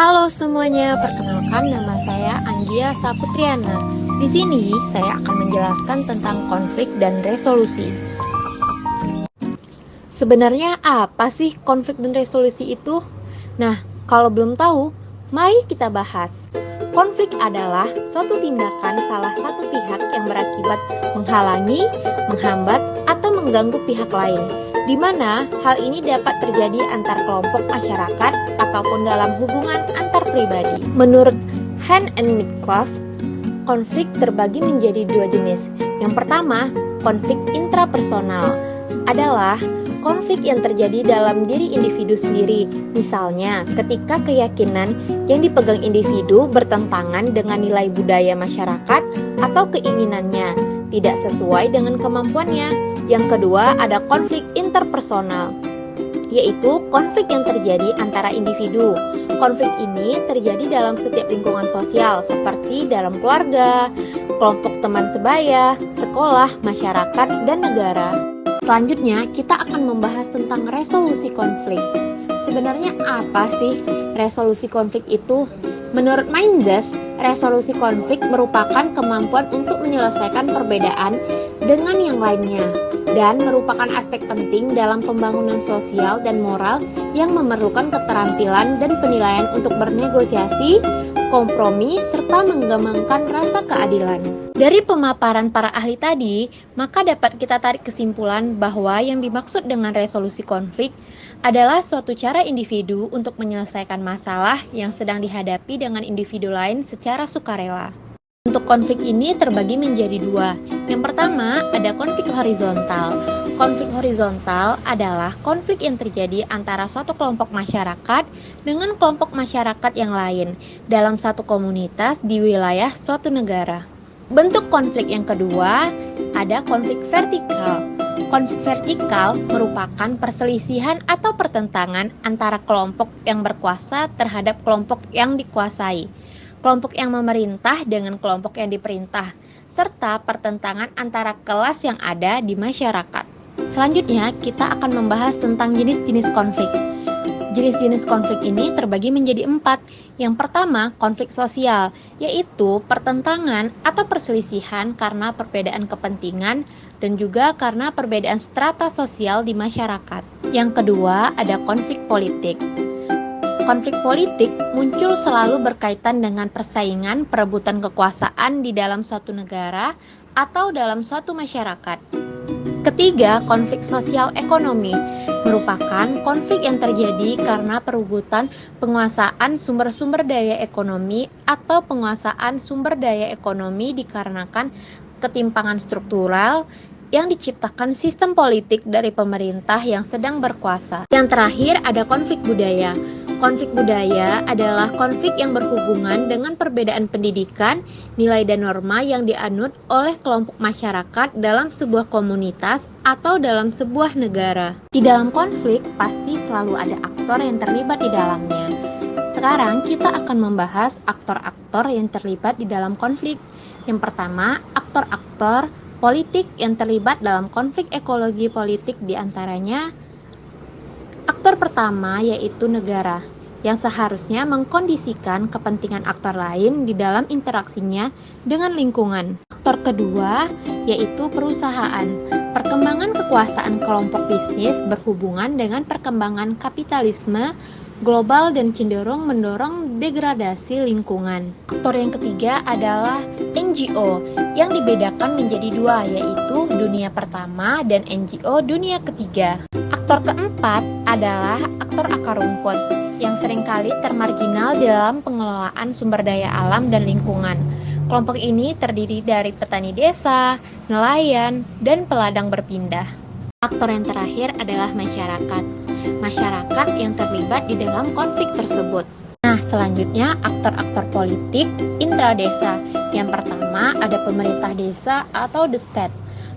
Halo semuanya, perkenalkan nama saya Anggia Saputriana. Di sini saya akan menjelaskan tentang konflik dan resolusi. Sebenarnya apa sih konflik dan resolusi itu? Nah, kalau belum tahu, mari kita bahas. Konflik adalah suatu tindakan salah satu pihak yang berakibat menghalangi, menghambat, atau mengganggu pihak lain, di mana hal ini dapat terjadi antar kelompok masyarakat ataupun dalam hubungan antar pribadi. Menurut Hand and Midcliffe, konflik terbagi menjadi dua jenis. Yang pertama, konflik intrapersonal adalah konflik yang terjadi dalam diri individu sendiri. Misalnya, ketika keyakinan yang dipegang individu bertentangan dengan nilai budaya masyarakat atau keinginannya tidak sesuai dengan kemampuannya. Yang kedua, ada konflik interpersonal, yaitu konflik yang terjadi antara individu. Konflik ini terjadi dalam setiap lingkungan sosial, seperti dalam keluarga, kelompok teman sebaya, sekolah, masyarakat, dan negara. Selanjutnya, kita akan membahas tentang resolusi konflik. Sebenarnya apa sih resolusi konflik itu? Menurut Mendes, resolusi konflik merupakan kemampuan untuk menyelesaikan perbedaan dengan yang lainnya dan merupakan aspek penting dalam pembangunan sosial dan moral yang memerlukan keterampilan dan penilaian untuk bernegosiasi, kompromi, serta mengembangkan rasa keadilan. Dari pemaparan para ahli tadi, maka dapat kita tarik kesimpulan bahwa yang dimaksud dengan resolusi konflik adalah suatu cara individu untuk menyelesaikan masalah yang sedang dihadapi dengan individu lain secara sukarela. Untuk konflik ini terbagi menjadi dua. Yang pertama, ada konflik horizontal. Konflik horizontal adalah konflik yang terjadi antara suatu kelompok masyarakat dengan kelompok masyarakat yang lain dalam satu komunitas di wilayah suatu negara. Bentuk konflik yang kedua, ada konflik vertikal. Konflik vertikal merupakan perselisihan atau pertentangan antara kelompok yang berkuasa terhadap kelompok yang dikuasai, kelompok yang memerintah dengan kelompok yang diperintah, serta pertentangan antara kelas yang ada di masyarakat. Selanjutnya, kita akan membahas tentang jenis-jenis konflik. Jenis-jenis konflik ini terbagi menjadi 4. Yang pertama, konflik sosial, yaitu pertentangan atau perselisihan karena perbedaan kepentingan dan juga karena perbedaan strata sosial di masyarakat. Yang kedua, ada konflik politik. Konflik politik muncul selalu berkaitan dengan persaingan perebutan kekuasaan di dalam suatu negara atau dalam suatu masyarakat. Ketiga, konflik sosial ekonomi merupakan konflik yang terjadi karena perebutan penguasaan sumber-sumber daya ekonomi atau penguasaan sumber daya ekonomi dikarenakan ketimpangan struktural yang diciptakan sistem politik dari pemerintah yang sedang berkuasa. Yang terakhir, ada konflik budaya. Konflik budaya adalah konflik yang berhubungan dengan perbedaan pendidikan, nilai dan norma yang dianut oleh kelompok masyarakat dalam sebuah komunitas atau dalam sebuah negara. Di dalam konflik, pasti selalu ada aktor yang terlibat di dalamnya. Sekarang kita akan membahas aktor-aktor yang terlibat di dalam konflik. Yang pertama, aktor-aktor politik yang terlibat dalam konflik ekologi politik, diantaranya aktor pertama yaitu negara, yang seharusnya mengkondisikan kepentingan aktor lain di dalam interaksinya dengan lingkungan. Aktor kedua yaitu perusahaan. Perkembangan kekuasaan kelompok bisnis berhubungan dengan perkembangan kapitalisme global dan cenderung mendorong degradasi lingkungan. Aktor yang ketiga adalah NGO yang dibedakan menjadi dua, yaitu dunia pertama dan NGO dunia ketiga. Aktor keempat adalah aktor akar rumput yang seringkali termarginal dalam pengelolaan sumber daya alam dan lingkungan. Kelompok ini terdiri dari petani desa, nelayan, dan peladang berpindah. Aktor yang terakhir adalah masyarakat. Masyarakat yang terlibat di dalam konflik tersebut. Nah, selanjutnya aktor-aktor politik intradesa. Yang pertama ada pemerintah desa atau the state.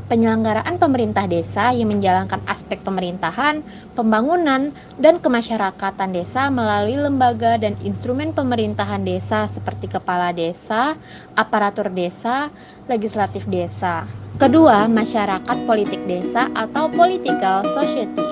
Penyelenggaraan pemerintah desa yang menjalankan aspek pemerintahan, pembangunan, dan kemasyarakatan desa melalui lembaga dan instrumen pemerintahan desa seperti kepala desa, aparatur desa, legislatif desa. Kedua, masyarakat politik desa atau political society.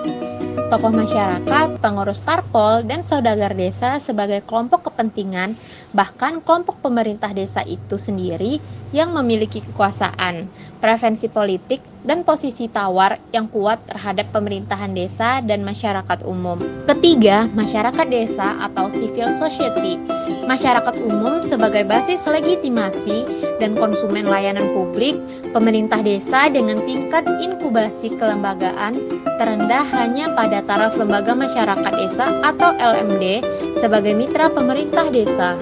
tokoh masyarakat, pengurus parpol, dan saudagar desa sebagai kelompok kepentingan, bahkan kelompok pemerintah desa itu sendiri yang memiliki kekuasaan, preferensi politik, dan posisi tawar yang kuat terhadap pemerintahan desa dan masyarakat umum. Ketiga, masyarakat desa atau civil society. Masyarakat umum sebagai basis legitimasi dan konsumen layanan publik, pemerintah desa dengan tingkat inkubasi kelembagaan terendah hanya pada taraf lembaga masyarakat desa atau LMD sebagai mitra pemerintah desa.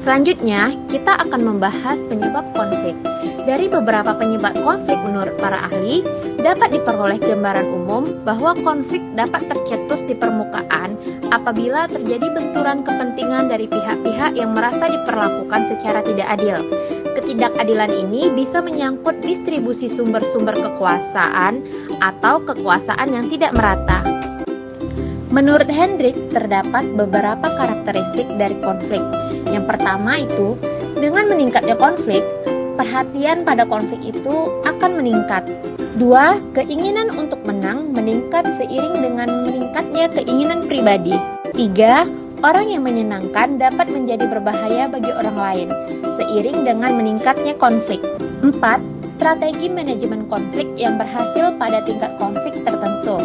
Selanjutnya, kita akan membahas penyebab konflik. Dari beberapa penyebab konflik menurut para ahli, dapat diperoleh gambaran umum bahwa konflik dapat tercetus di permukaan apabila terjadi benturan kepentingan dari pihak-pihak yang merasa diperlakukan secara tidak adil. Ketidakadilan ini bisa menyangkut distribusi sumber-sumber kekuasaan atau kekuasaan yang tidak merata. Menurut Hendrik, terdapat beberapa karakteristik dari konflik. Yang pertama itu, dengan meningkatnya konflik, perhatian pada konflik itu akan meningkat. 2. Keinginan untuk menang meningkat seiring dengan meningkatnya keinginan pribadi. 3. Orang yang menyenangkan dapat menjadi berbahaya bagi orang lain, seiring dengan meningkatnya konflik. 4. Strategi manajemen konflik yang berhasil pada tingkat konflik tertentu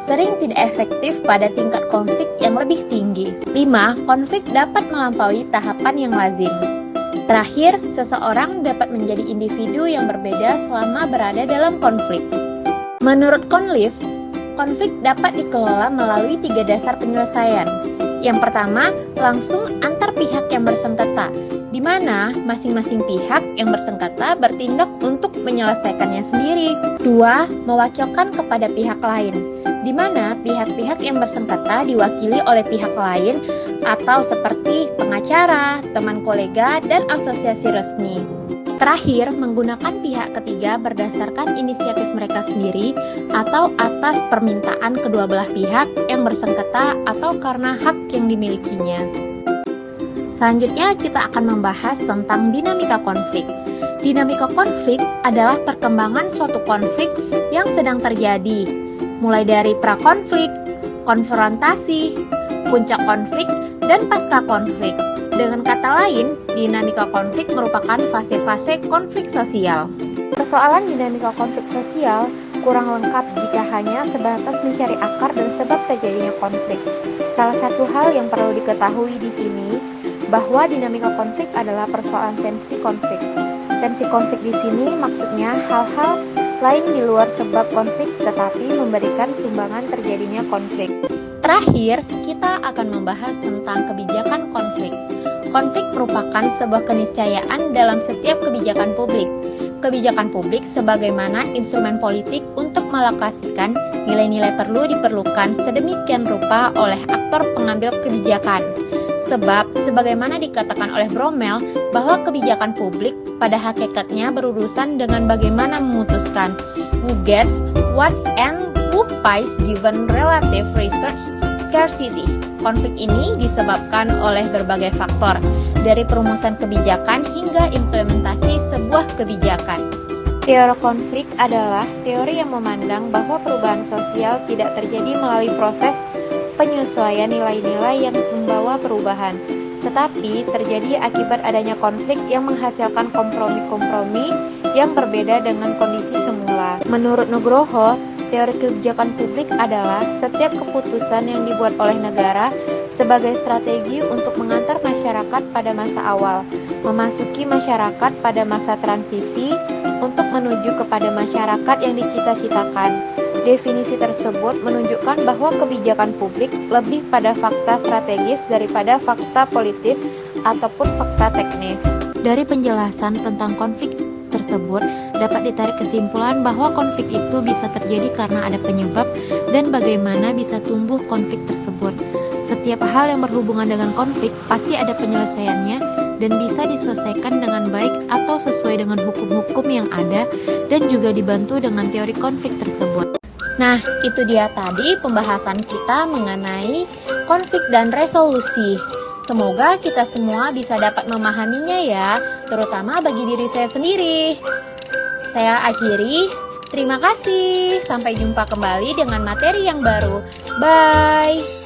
sering tidak efektif pada tingkat konflik yang lebih tinggi. 5. Konflik dapat melampaui tahapan yang lazim. Terakhir, seseorang dapat menjadi individu yang berbeda selama berada dalam konflik. Menurut Conliffe, konflik dapat dikelola melalui 3 dasar penyelesaian. Yang pertama, langsung antar pihak yang bersengketa, di mana masing-masing pihak yang bersengketa bertindak untuk menyelesaikannya sendiri. 2. Mewakilkan kepada pihak lain, di mana pihak-pihak yang bersengketa diwakili oleh pihak lain atau seperti pengacara, teman kolega, dan asosiasi resmi. Terakhir, menggunakan pihak ketiga berdasarkan inisiatif mereka sendiri atau atas permintaan kedua belah pihak yang bersengketa atau karena hak yang dimilikinya. Selanjutnya, kita akan membahas tentang dinamika konflik. Dinamika konflik adalah perkembangan suatu konflik yang sedang terjadi, mulai dari prakonflik, konfrontasi, puncak konflik, dan pasca konflik. Dengan kata lain, dinamika konflik merupakan fase-fase konflik sosial. Persoalan dinamika konflik sosial kurang lengkap jika hanya sebatas mencari akar dan sebab terjadinya konflik. Salah satu hal yang perlu diketahui di sini bahwa dinamika konflik adalah persoalan tensi konflik. Tensi konflik di sini maksudnya hal-hal lain di luar sebab konflik tetapi memberikan sumbangan terjadinya konflik. Terakhir, kita akan membahas tentang kebijakan konflik. Konflik merupakan sebuah keniscayaan dalam setiap kebijakan publik. Kebijakan publik sebagaimana instrumen politik untuk melokasikan nilai-nilai perlu diperlukan sedemikian rupa oleh aktor pengambil kebijakan. Sebab, sebagaimana dikatakan oleh Bromel, bahwa kebijakan publik pada hakikatnya berurusan dengan bagaimana memutuskan who gets what and who pays given relative research scarcity. Konflik ini disebabkan oleh berbagai faktor, dari perumusan kebijakan hingga implementasi sebuah kebijakan. Teori konflik adalah teori yang memandang bahwa perubahan sosial tidak terjadi melalui proses penyesuaian nilai-nilai yang membawa perubahan, tetapi terjadi akibat adanya konflik yang menghasilkan kompromi-kompromi yang berbeda dengan kondisi semula. Menurut Nugroho, teori kebijakan publik adalah setiap keputusan yang dibuat oleh negara sebagai strategi untuk mengantar masyarakat pada masa awal, memasuki masyarakat pada masa transisi untuk menuju kepada masyarakat yang dicita-citakan. Definisi tersebut menunjukkan bahwa kebijakan publik lebih pada fakta strategis daripada fakta politis ataupun fakta teknis. Dari penjelasan tentang konflik tersebut, dapat ditarik kesimpulan bahwa konflik itu bisa terjadi karena ada penyebab dan bagaimana bisa tumbuh konflik tersebut. Setiap hal yang berhubungan dengan konflik pasti ada penyelesaiannya dan bisa diselesaikan dengan baik atau sesuai dengan hukum-hukum yang ada dan juga dibantu dengan teori konflik tersebut. Nah, itu dia tadi pembahasan kita mengenai konflik dan resolusi. Semoga kita semua bisa dapat memahaminya ya, terutama bagi diri saya sendiri. Saya akhiri, Terima kasih. Sampai jumpa kembali dengan materi yang baru. Bye.